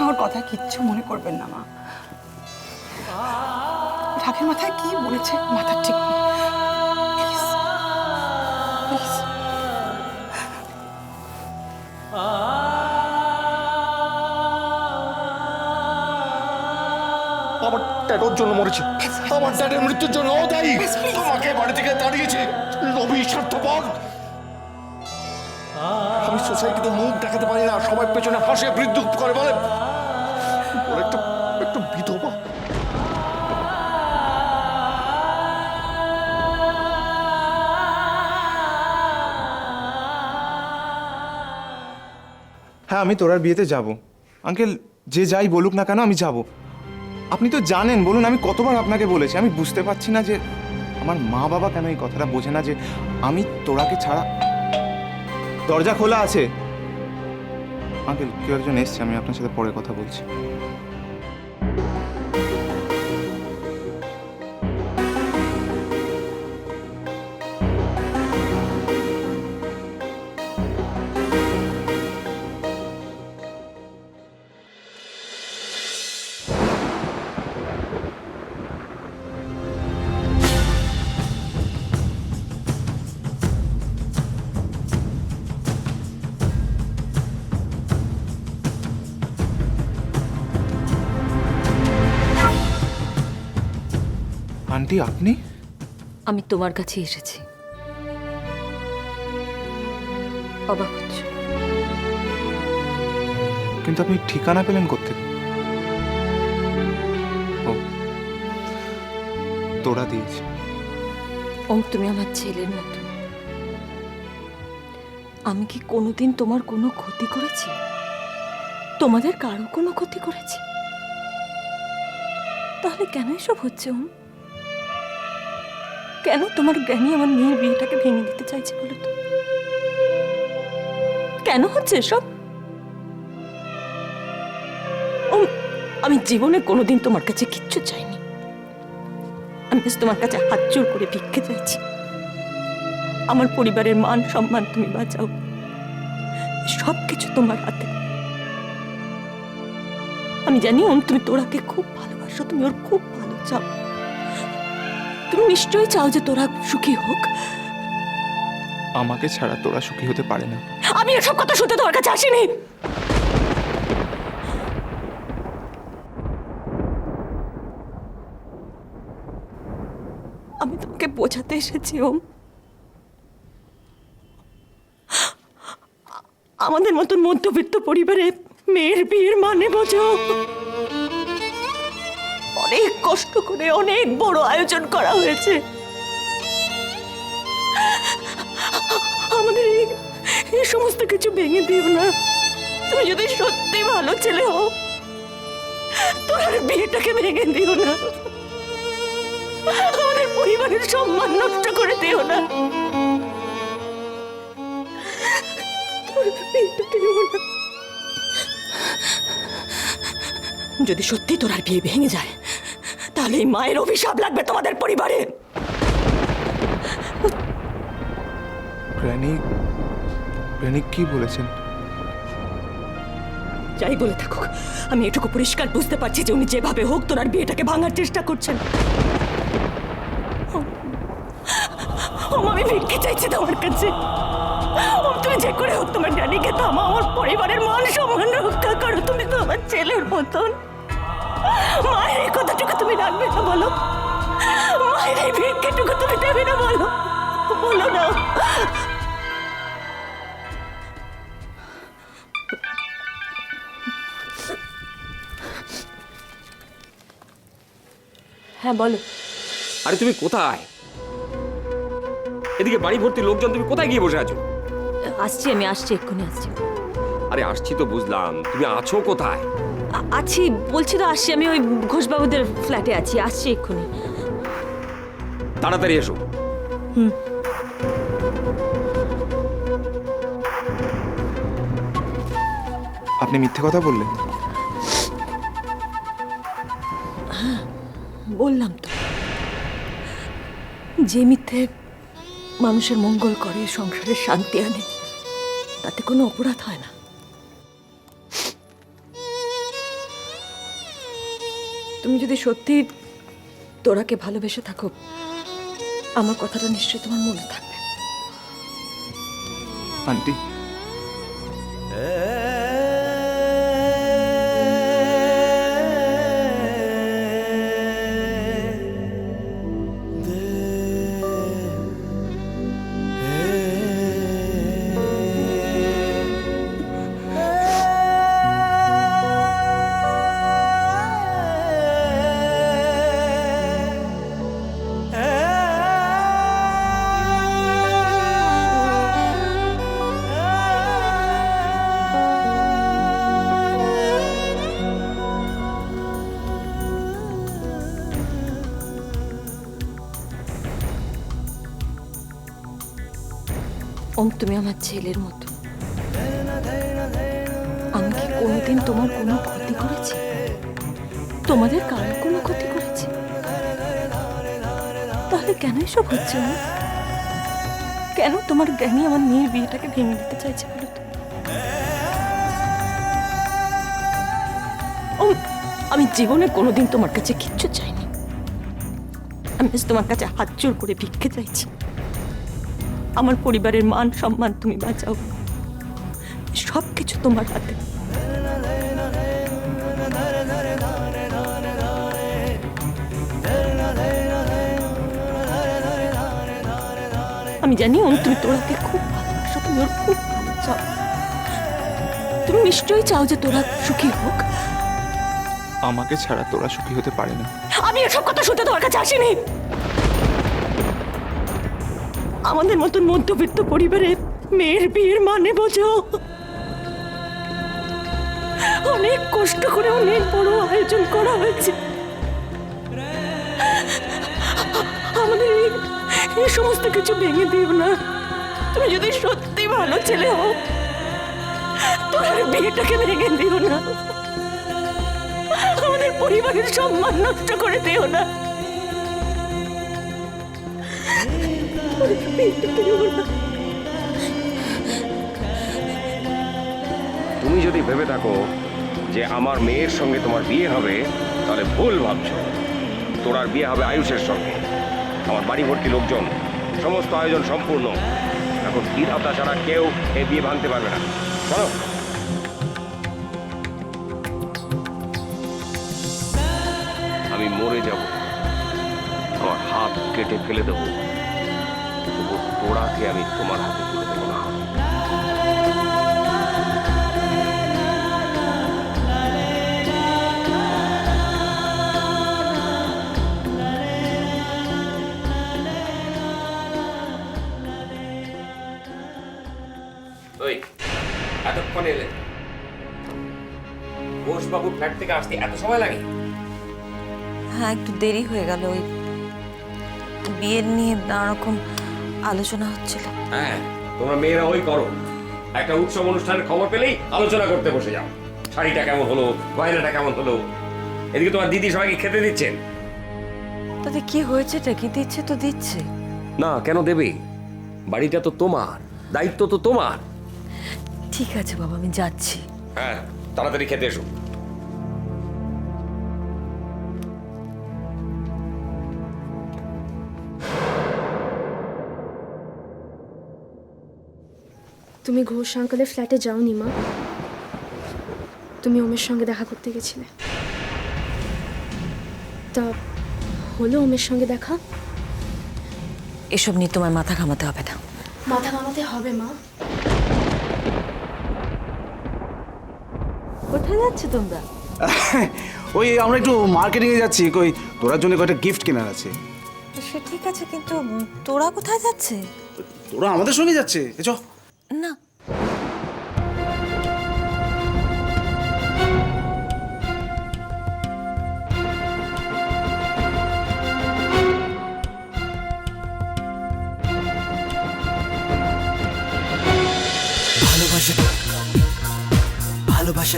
ওর কথা কিচ্ছু মনে করবেন না মা। রাগের মাথায় কি বলেছে মাথার ঠিক নেই। Please please. আমার ড্যাডের জন্য মরেছে, আমার ড্যাডের মৃত্যুর জন্য ও দায়ী। তোমাকে বাড়ি থেকে তাড়িয়েছে রবি স্বার্থপর। আমি সোসাইটিতে মুখ দেখাতে পারি না, সবাই পেছনে হাসে বিদ্রুপ করে, বলে ওর একটু বিধবা। হ্যাঁ, আমি তোরার বিয়েতে যাব আঙ্কেল। যে যাই বলুক না কেন আমি যাব। আপনি তো জানেন, বলুন আমি কতবার আপনাকে বলেছি। আমি বুঝতে পারছি না যে আমার মা বাবা কেন এই কথাটা বোঝে না যে আমি তোরাকে ছাড়া। দরজা খোলা আছে আঙ্কেল, কেউ একজন এসছে, আমি আপনার সাথে পরে কথা বলছি। আন্টি, আপনি? আমি তোমার কাছে এসেছি। অবাক হচ্ছ? কিন্তু আপনি ঠিকানা পেলেন কোত্থেকে? ও, তোরা দিয়েছে। ওম, তুমি আমার ছেলের মতো। আমি কি কোনোদিন তোমার কোনো ক্ষতি করেছি? তোমাদের কারো কোনো ক্ষতি করেছি? তাহলে কেন এসব হচ্ছে ওম? কেন তোমার জ্ঞানী আমার মেয়ের বিয়েটাকে ভেঙে দিতে চাইছে বলো তো? কেন হচ্ছে এসব? ওম, আমি জীবনে কোনোদিন তোমার কাছে কিচ্ছু চাইনি। আমি তোমার কাছে হাত জোর করে ভিক্ষে চাইছি। আমার পরিবারের মান সম্মান তুমি বাঁচাও। সবকিছু তোমার হাতে। আমি জানি ওম, তুমি তোরাকে খুব ভালোবাসো, তুমি ওর খুব ভালো চাও। তুমি নিশ্চয়ই চাও যে তোরা সুখী হোক। আমাকে ছাড়া তোরা সুখী হতে পারে না। আমি এসব কথা শুনতে তোমার কাছে আসিনি। আমি তোমাকে বোঝাতে এসেছি ওম। আমাদের মতন মধ্যবিত্ত পরিবারে মেয়ের বিয়ের মানে বোঝো। অনেক কষ্ট করে অনেক বড় আয়োজন করা হয়েছে। আমাদের এই সমস্ত কিছু ভেঙে দিও না। তুমি যদি সত্যি ভালো ছেলে হও, তোমার বিয়েটাকে ভেঙে দিও না। আমাদের পরিবারের সম্মান নষ্ট করে দিও না। যদি সত্যি তোর আর বিয়ে ভেঙে যায়, তাহলে এই মায়ের অভিশাপ লাগবে তোমাদের পরিবারে। গ্র্যানি কি বলেছেন? যাই বলে থাকুক, আমি এটুকু পরিষ্কার বুঝতে পারছি যে উনি যেভাবে হোক তোর আর বিয়েটাকে ভাঙার চেষ্টা করছেন। আমি ভিক্ষে চাইছি তোমার কাছে। তুমি যে করে হোক তোমার ড্যাডিকে থামাও, আমার পরিবারের মান সম্মান রক্ষা করো। তুমি তো আমার ছেলের মতন। মায়ের এই কথাটুকু তুমি রাখবে না বলো? মায়ের এই ভিক্ষেটুকু তুমি দেবে না বলো? বলো না। হ্যাঁ বলো। আরে তুমি কোথায়? এদিকে বাড়ি ভর্তি লোকজন, তুমি কোথায় গিয়ে বসে আছো? আসছি, আমি আসছি, এক্ষুনি আসছি। আরে আসছি তো বুঝলাম, তুমি আছো কোথায়? আছি বলছি তো, আসছি। আমি ওই ঘোষবাবুদের ফ্ল্যাটে আছি, আসছি এক্ষুনি। তাড়াতাড়ি এসো। আপনি মিথ্যে কথা বললেন? বললাম তো, যে মিথ্যে মানুষের মঙ্গল করে, সংসারের শান্তি আনে, তাতে কোনো অপরাধ হয় না। তুমি যদি সত্যি তোরাকে ভালোবেসে থাকো, আমার কথাটা নিশ্চয়ই তোমার মনে থাকবে। আন্টি ওম, তুমি আমার ছেলের মতো। আমি কি কোনোদিন তোমার কোনো ক্ষতি করেছি? তোমাদের কারোর কোনো ক্ষতি করেছি? তাহলে কেন এসব হচ্ছে ওম? কেন তোমার জ্ঞানী আমার মেয়ের বিয়েটাকে ভেঙে দিতে চাইছে বলো তো? ওম, আমি জীবনে কোনোদিন তোমার কাছে কিচ্ছু চাইনি। আমি আজ তোমার কাছে হাত জোর করে ভিক্ষে চাইছি। আমার পরিবারের মান সম্মান তুমি বাঁচাও, সব কিছু তোমার হাতে। আমি জানি তুমি তোরাকে খুব ভালোবাসো, তুমি ওর খুব ভালো চাও। তুমি নিশ্চয়ই চাও যে তোরা সুখী হোক। আমাকে ছাড়া তোরা সুখী হতে পারে না। আমি এসব কথা শুনতে তোমার কাছে আসিনি। আমাদের মতন মধ্যবিত্ত পরিবারে মেয়ের বিয়ের মানে বোঝো। অনেক কষ্ট করে অনেক বড় আয়োজন করা হয়েছে। আমাদের এই সমস্ত কিছু ভেঙে দিও না। তুমি যদি সত্যি ভালো ছেলে হও, তোমার বিয়েটাকে ভেঙে দিও না। আমাদের পরিবারের সম্মান নষ্ট করে দিও না। তুমি যদি ভেবে থাকো যে আমার মেয়ের সঙ্গে তোমার বিয়ে হবে, তাহলে ভুল ভাবছো। তোরার বিয়ে হবে আয়ুষের সঙ্গে। আমার বাড়ি ভর্তি লোকজন, সমস্ত আয়োজন সম্পূর্ণ। এখন বিধাতা ছাড়া কেউ এই বিয়ে ভাঙতে পারবে না। চলো। আমি মরে যাব, আমার হাত কেটে ফেলে দেবো, তবু তোরাকে আমি তোমার হাতে তুলে দেবো না। ওই এতক্ষণ এলে, ঘোষবাবুর ফ্ল্যাট থেকে আসতে এত সময় লাগে? হ্যাঁ, একটু দেরি হয়ে গেল। ওই বিয়ের নিয়ে নানা রকম আলোচনা হচ্ছিল। হ্যাঁ, তোমরা মেয়েরা ওই করো, একটা উৎসব অনুষ্ঠানের খবর পেলেই আলোচনা করতে বসে যাও। শাড়িটা কেমন হলো, গয়নাটা কেমন হলো। এদিকে তোমার দিদি সবাইকে খেতে দিচ্ছেন। তাতে কি হয়েছে? কি দিচ্ছে তো দিচ্ছে। না, কেন দেবে? বাড়িটা তো তোমার, দায়িত্ব তো তোমার। ঠিক আছে বাবা, আমি যাচ্ছি। হ্যাঁ, তাড়াতাড়ি খেতে এসো। তুমি ঘোষ আঙ্কেলের ফ্ল্যাটে যাওনি মা? তুমি ওমের সঙ্গে দেখা করতে গেছিলে। তা হলো ওমের সঙ্গে দেখা? এসব নিয়ে তোমার মাথা ঘামাতে হবে না। মাথা ঘামাতে হবে মা। কোথায় যাচ্ছে তোমরা? ওই আমরা একটু মার্কেটিং এ যাচ্ছি। কই তোরার জন্য কয়েকটা গিফট কেনার আছে। সে ঠিক আছে, কিন্তু তোরা কোথায় যাচ্ছে? তোরা আমাদের সঙ্গে যাচ্ছে? চ। না, ভালোবাসা